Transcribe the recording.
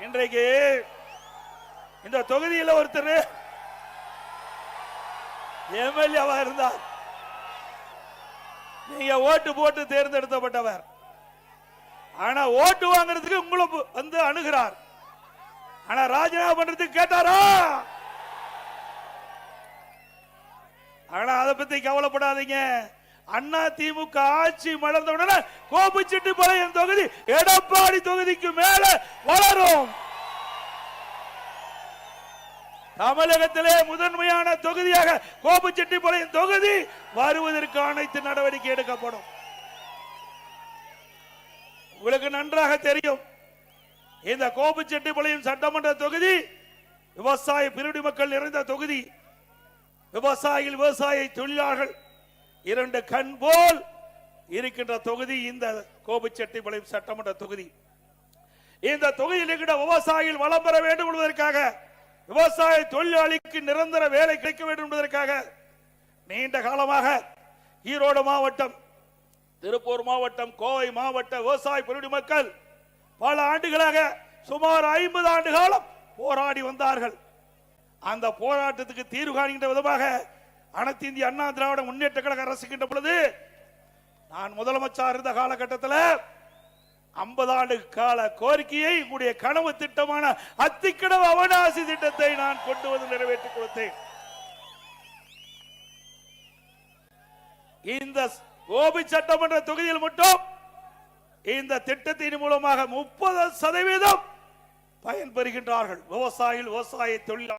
இன்றைக்கு இந்த தொகுதியில் ஒருத்தர் எம்எல்ஏவா இருந்தார். நீங்க ஓட்டு போட்டு தேர்ந்தெடுக்கப்பட்டவர். ஆனா ஓட்டு வாங்குறதுக்கு உங்களை வந்து அணுகிறார். ஆனா ராஜினாமா பண்றதுக்கு கேட்டாரா? ஆனா அதை பத்தி கவலைப்படாதீங்க. அண்ணா திமுக ஆட்சி மலர்ந்த உடனே கோபிச்செட்டிப்பாளையம் தொகுதி எடப்பாடி தொகுதிக்கு மேல வளரும். தமிழகத்திலே முதன்மையான தொகுதியாக கோபிச்செட்டிப்பாளையம் தொகுதி வருவதற்கு அனைத்து நடவடிக்கை எடுக்கப்படும். உங்களுக்கு நன்றாக தெரியும், இந்த கோபிச்செட்டிப்பாளையம் சட்டமன்ற தொகுதி விவசாய பிரிவு மக்கள் நிறைந்த தொகுதி. விவசாயிகள், விவசாய தொழிலாளர்கள் இரண்டு கண் போல் இருக்கின்ற தொகுதி இந்த கோபிச்செட்டிப்பாளையம் சட்டமன்ற தொகுதி. இந்த தொகுதியில் இருக்கின்ற விவசாயிகள் வளம் பெற வேண்டும் என்பதற்காக, விவசாய தொழிலாளிக்கு நிரந்தர வேலை கிடைக்க வேண்டும் என்பதற்காக நீண்ட காலமாக ஈரோடு மாவட்டம், திருப்பூர் மாவட்டம், கோவை மாவட்ட விவசாய பிரிவு மக்கள் பல ஆண்டுகளாக சுமார் 50 ஆண்டு காலம் போராடி வந்தார்கள். அந்த போராட்டத்துக்கு தீர்வு காண்கின்ற விதமாக அனைத்து இந்திய அண்ணா திராவிட முன்னேற்ற கழக அரசுகின்ற பொழுது நான் முதலமைச்சர் இருந்த காலகட்டத்தில் 50 ஆண்டு கால கோரிக்கையை உங்களுடைய கனவு திட்டமான அத்திக்கடவு அவனாசி திட்டத்தை நான் கொண்டு வந்து நிறைவேற்றிக் கொடுத்தேன். இந்த கோபி சட்டமன்ற தொகுதியில் மட்டும் இந்த திட்டத்தின் மூலமாக 30% பயன்பெறுகின்றார்கள் விவசாயிகள், விவசாய தொழிலாளர்கள்.